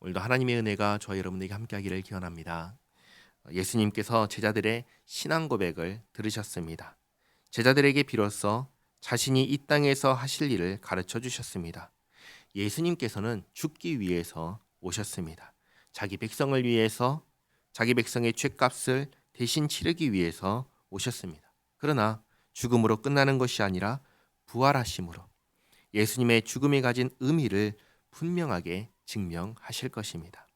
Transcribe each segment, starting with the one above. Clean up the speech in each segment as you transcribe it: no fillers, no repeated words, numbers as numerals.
오늘도 하나님의 은혜가 저와 여러분에게 함께하기를 기원합니다. 예수님께서 제자들의 신앙 고백을 들으셨습니다. 제자들에게 비로소 자신이 이 땅에서 하실 일을 가르쳐 주셨습니다. 예수님께서는 죽기 위해서 오셨습니다. 자기 백성을 위해서, 자기 백성의 죄값을 대신 치르기 위해서 오셨습니다. 그러나 죽음으로 끝나는 것이 아니라 부활하심으로 예수님의 죽음이 가진 의미를 분명하게 증명하실 것입니다.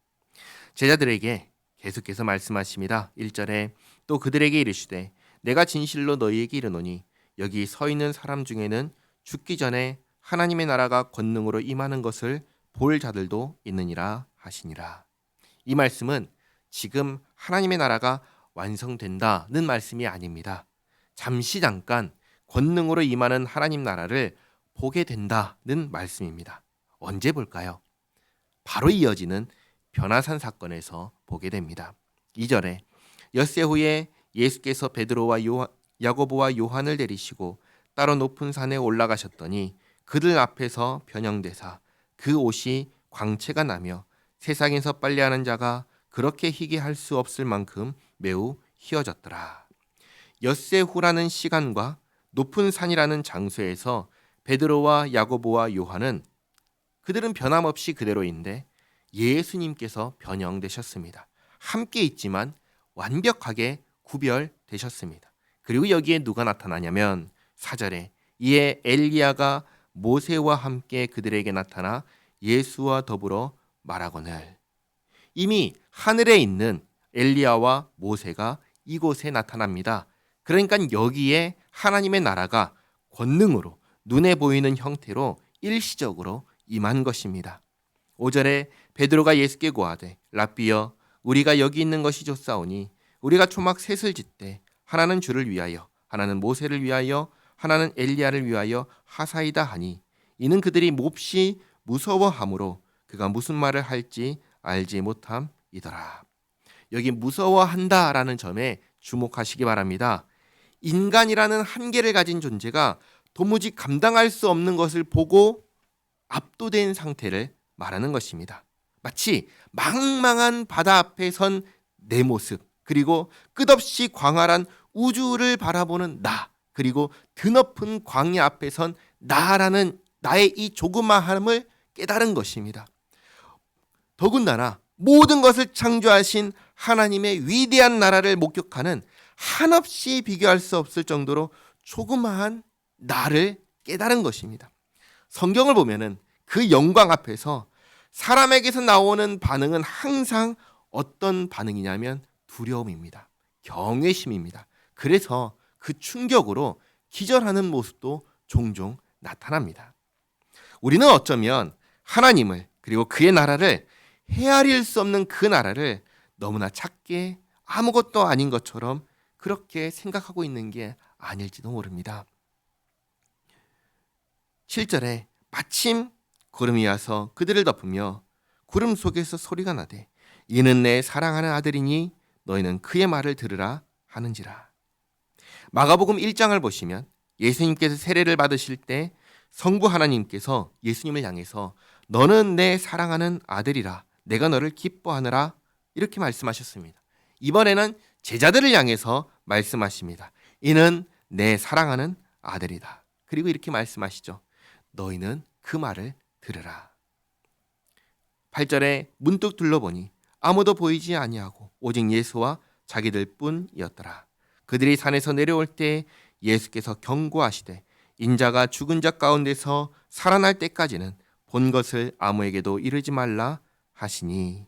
제자들에게 계속해서 말씀하십니다. 1절에 또 그들에게 이르시되 내가 진실로 너희에게 이르노니 여기 서 있는 사람 중에는 죽기 전에 하나님의 나라가 권능으로 임하는 것을 볼 자들도 있느니라 하시니라. 이 말씀은 지금 하나님의 나라가 완성된다는 말씀이 아닙니다. 잠깐 권능으로 임하는 하나님 나라를 보게 된다는 말씀입니다. 언제 볼까요? 바로 이어지는 변화산 사건에서 보게 됩니다. 2절에 엿새 후에 예수께서 베드로와 야고보와 요한을 데리시고 따로 높은 산에 올라가셨더니 그들 앞에서 변형되사 그 옷이 광채가 나며 세상에서 빨래하는 자가 그렇게 희게 할 수 없을 만큼 매우 희어졌더라. 엿새 후라는 시간과 높은 산이라는 장소에서 베드로와 야고보와 요한은 그들은 변함없이 그대로인데 예수님께서 변형되셨습니다. 함께 있지만 완벽하게 구별되셨습니다. 그리고 여기에 누가 나타나냐면 4절에 이에 엘리야가 모세와 함께 그들에게 나타나 예수와 더불어 말하거늘. 이미 하늘에 있는 엘리야와 모세가 이곳에 나타납니다. 그러니까 여기에 하나님의 나라가 권능으로 눈에 보이는 형태로 일시적으로 임한 것입니다. 5절에 베드로가 예수께 고하되 랍비여 우리가 여기 있는 것이 좋사오니 우리가 초막 셋을 짓되 하나는 주를 위하여 하나는 모세를 위하여 하나는 엘리야를 위하여 하사이다 하니 이는 그들이 몹시 무서워하므로 그가 무슨 말을 할지 알지 못함이더라. 여기 무서워한다라는 점에 주목하시기 바랍니다. 인간이라는 한계를 가진 존재가 도무지 감당할 수 없는 것을 보고 압도된 상태를 말하는 것입니다. 마치 망망한 바다 앞에 선 내 모습, 그리고 끝없이 광활한 우주를 바라보는 나, 그리고 드높은 광야 앞에 선 나라는 나의 이 조그마함을 깨달은 것입니다. 더군다나 모든 것을 창조하신 하나님의 위대한 나라를 목격하는 한없이 비교할 수 없을 정도로 조그마한 나를 깨달은 것입니다. 성경을 보면은 그 영광 앞에서 사람에게서 나오는 반응은 항상 어떤 반응이냐면 두려움입니다. 경외심입니다. 그래서 그 충격으로 기절하는 모습도 종종 나타납니다. 우리는 어쩌면 하나님을 그리고 그의 나라를 헤아릴 수 없는 그 나라를 너무나 작게 아무것도 아닌 것처럼 그렇게 생각하고 있는 게 아닐지도 모릅니다. 7절에 마침 구름이 와서 그들을 덮으며 구름 속에서 소리가 나되 이는 내 사랑하는 아들이니 너희는 그의 말을 들으라 하는지라. 마가복음 1장을 보시면 예수님께서 세례를 받으실 때 성부 하나님께서 예수님을 향해서 너는 내 사랑하는 아들이라 내가 너를 기뻐하느라 이렇게 말씀하셨습니다. 이번에는 제자들을 향해서 말씀하십니다. 이는 내 사랑하는 아들이다. 그리고 이렇게 말씀하시죠. 너희는 그 말을 들으라. 8절에 문득 둘러보니 아무도 보이지 아니하고 오직 예수와 자기들 뿐이었더라. 그들이 산에서 내려올 때 예수께서 경고하시되 인자가 죽은 자 가운데서 살아날 때까지는 본 것을 아무에게도 이르지 말라 하시니.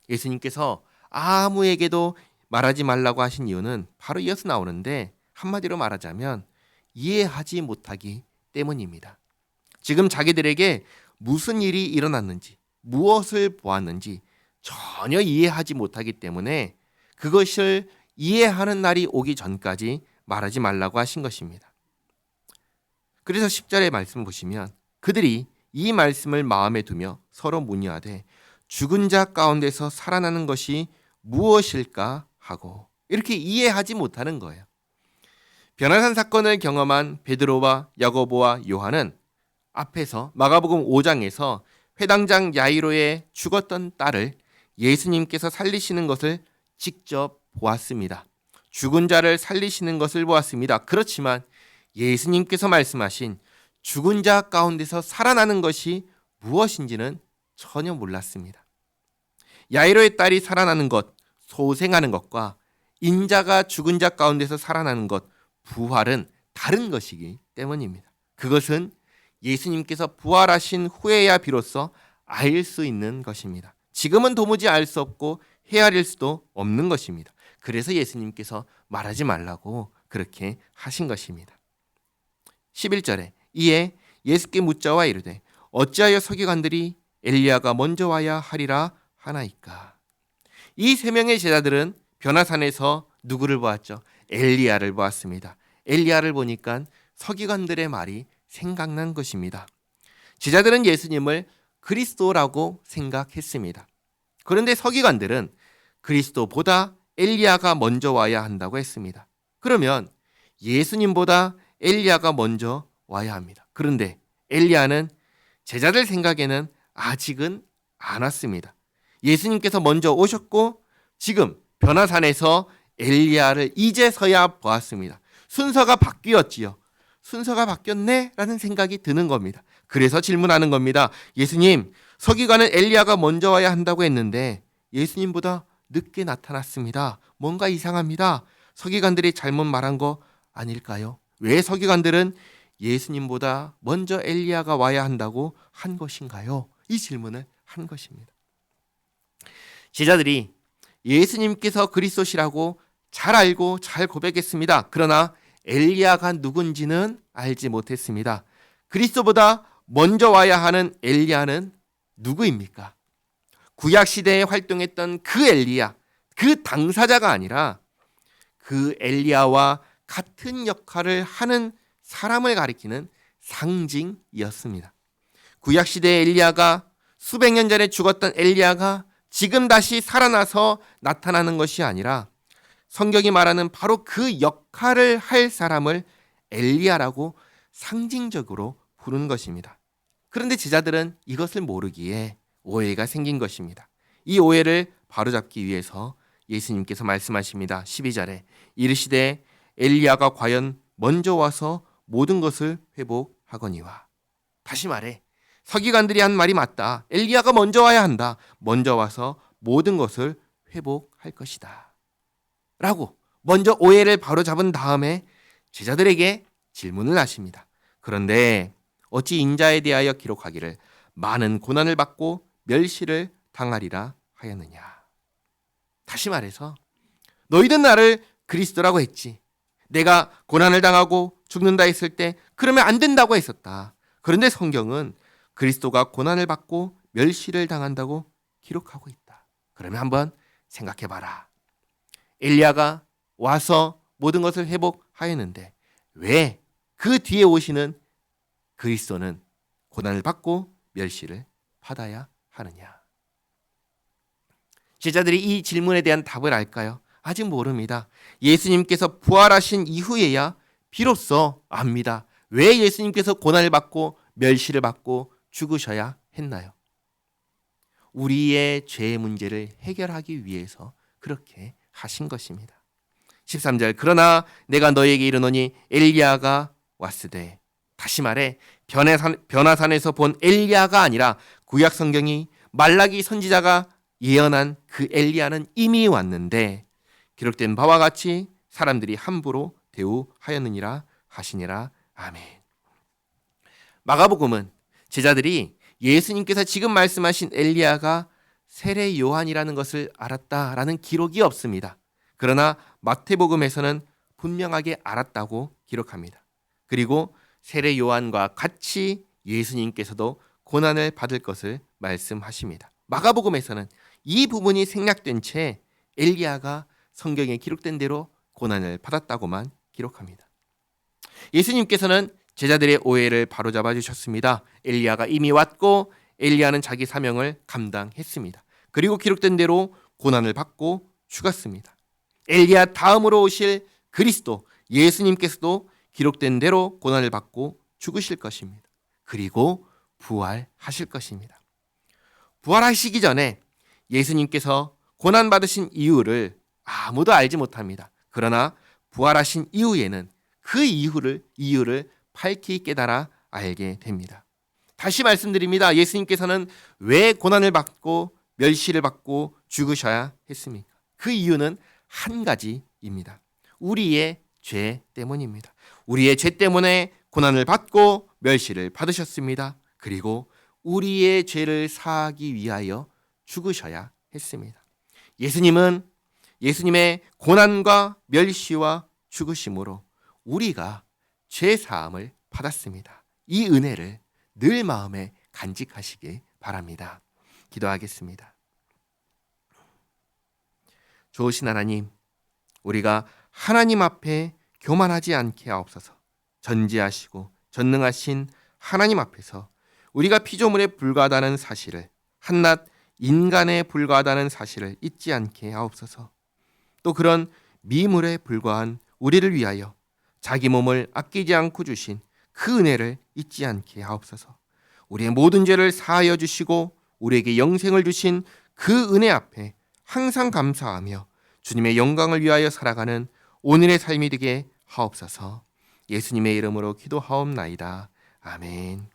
예수님께서 아무에게도 말하지 말라고 하신 이유는 바로 이어서 나오는데 한마디로 말하자면 이해하지 못하기 때문입니다. 지금 자기들에게 무슨 일이 일어났는지 무엇을 보았는지 전혀 이해하지 못하기 때문에 그것을 이해하는 날이 오기 전까지 말하지 말라고 하신 것입니다. 그래서 10절의 말씀 보시면 그들이 이 말씀을 마음에 두며 서로 문의하되 죽은 자 가운데서 살아나는 것이 무엇일까 하고 이렇게 이해하지 못하는 거예요. 변화산 사건을 경험한 베드로와 야고보와 요한은 앞에서 마가복음 5장에서 회당장 야이로의 죽었던 딸을 예수님께서 살리시는 것을 직접 보았습니다. 죽은 자를 살리시는 것을 보았습니다. 그렇지만 예수님께서 말씀하신 죽은 자 가운데서 살아나는 것이 무엇인지는 전혀 몰랐습니다. 야이로의 딸이 살아나는 것, 소생하는 것과 인자가 죽은 자 가운데서 살아나는 것, 부활은 다른 것이기 때문입니다. 그것은 예수님께서 부활하신 후에야 비로소 알 수 있는 것입니다. 지금은 도무지 알 수 없고 헤아릴 수도 없는 것입니다. 그래서 예수님께서 말하지 말라고 그렇게 하신 것입니다. 11절에 이에 예수께 묻자와 이르되 어찌하여 서기관들이 엘리야가 먼저 와야 하리라 하나이까. 이 세 명의 제자들은 변화산에서 누구를 보았죠? 엘리야를 보았습니다. 엘리야를 보니까 서기관들의 말이 생각난 것입니다. 제자들은 예수님을 그리스도라고 생각했습니다. 그런데 서기관들은 그리스도보다 엘리야가 먼저 와야 한다고 했습니다. 그러면 예수님보다 엘리야가 먼저 와야 합니다. 그런데 엘리야는 제자들 생각에는 아직은 안 왔습니다. 예수님께서 먼저 오셨고 지금 변화산에서 엘리야를 이제서야 보았습니다. 순서가 바뀌었지요. 순서가 바뀌었네? 라는 생각이 드는 겁니다. 그래서 질문하는 겁니다. 예수님, 서기관은 엘리야가 먼저 와야 한다고 했는데 예수님보다 늦게 나타났습니다. 뭔가 이상합니다. 서기관들이 잘못 말한 거 아닐까요? 왜 서기관들은 예수님보다 먼저 엘리야가 와야 한다고 한 것인가요? 이 질문을 한 것입니다. 제자들이 예수님께서 그리스도시라고 잘 알고 잘 고백했습니다. 그러나 엘리야가 누군지는 알지 못했습니다. 그리스도보다 먼저 와야 하는 엘리야는 누구입니까? 구약 시대에 활동했던 그 엘리야, 그 당사자가 아니라 그 엘리야와 같은 역할을 하는 사람을 가리키는 상징이었습니다. 구약 시대의 엘리야가 수백 년 전에 죽었던 엘리야가 지금 다시 살아나서 나타나는 것이 아니라 성경이 말하는 바로 그 역할을 할 사람을 엘리야라고 상징적으로 부른 것입니다. 그런데 제자들은 이것을 모르기에 오해가 생긴 것입니다. 이 오해를 바로잡기 위해서 예수님께서 말씀하십니다. 12절에 이르시되 엘리야가 과연 먼저 와서 모든 것을 회복하거니와. 다시 말해 서기관들이 한 말이 맞다. 엘리야가 먼저 와야 한다. 먼저 와서 모든 것을 회복할 것이다. 라고 먼저 오해를 바로잡은 다음에 제자들에게 질문을 하십니다. 그런데 어찌 인자에 대하여 기록하기를 많은 고난을 받고 멸시를 당하리라 하였느냐. 다시 말해서 너희는 나를 그리스도라고 했지. 내가 고난을 당하고 죽는다 했을 때 그러면 안 된다고 했었다. 그런데 성경은 그리스도가 고난을 받고 멸시를 당한다고 기록하고 있다. 그러면 한번 생각해봐라. 엘리야가 와서 모든 것을 회복하였는데 왜 그 뒤에 오시는 그리스도는 고난을 받고 멸시를 받아야 하느냐? 제자들이 이 질문에 대한 답을 알까요? 아직 모릅니다. 예수님께서 부활하신 이후에야 비로소 압니다. 왜 예수님께서 고난을 받고 멸시를 받고 죽으셔야 했나요? 우리의 죄의 문제를 해결하기 위해서 그렇게 하신 것입니다. 13절 그러나 내가 너에게 이르노니 엘리야가 왔으되. 다시 말해 변화산에서 본 엘리야가 아니라 구약 성경이 말라기 선지자가 예언한 그 엘리야는 이미 왔는데 기록된 바와 같이 사람들이 함부로 대우하였느니라 하시니라. 아멘. 마가복음은 제자들이 예수님께서 지금 말씀하신 엘리야가 세례 요한이라는 것을 알았다라는 기록이 없습니다. 그러나 마태복음에서는 분명하게 알았다고 기록합니다. 그리고 세례 요한과 같이 예수님께서도 고난을 받을 것을 말씀하십니다. 마가복음에서는 이 부분이 생략된 채 엘리야가 성경에 기록된 대로 고난을 받았다고만 기록합니다. 예수님께서는 제자들의 오해를 바로잡아 주셨습니다. 엘리야가 이미 왔고 엘리야는 자기 사명을 감당했습니다. 그리고 기록된 대로 고난을 받고 죽었습니다. 엘리야 다음으로 오실 그리스도 예수님께서도 기록된 대로 고난을 받고 죽으실 것입니다. 그리고 부활하실 것입니다. 부활하시기 전에 예수님께서 고난받으신 이유를 아무도 알지 못합니다. 그러나 부활하신 이후에는 그 이유를 밝히 깨달아 알게 됩니다. 다시 말씀드립니다. 예수님께서는 왜 고난을 받고 멸시를 받고 죽으셔야 했습니까? 그 이유는 한 가지입니다. 우리의 죄 때문입니다. 우리의 죄 때문에 고난을 받고 멸시를 받으셨습니다. 그리고 우리의 죄를 사하기 위하여 죽으셔야 했습니다. 예수님은 예수님의 고난과 멸시와 죽으심으로 우리가 죄 사함을 받았습니다. 이 은혜를 늘 마음에 간직하시기 바랍니다. 기도하겠습니다. 좋으신 하나님, 우리가 하나님 앞에 교만하지 않게 하옵소서. 전지하시고 전능하신 하나님 앞에서 우리가 피조물에 불과하다는 사실을, 한낱 인간에 불과하다는 사실을 잊지 않게 하옵소서. 또 그런 미물에 불과한 우리를 위하여 자기 몸을 아끼지 않고 주신 그 은혜를 잊지 않게 하옵소서. 우리의 모든 죄를 사하여 주시고 우리에게 영생을 주신 그 은혜 앞에 항상 감사하며 주님의 영광을 위하여 살아가는 오늘의 삶이 되게 하옵소서. 예수님의 이름으로 기도하옵나이다. 아멘.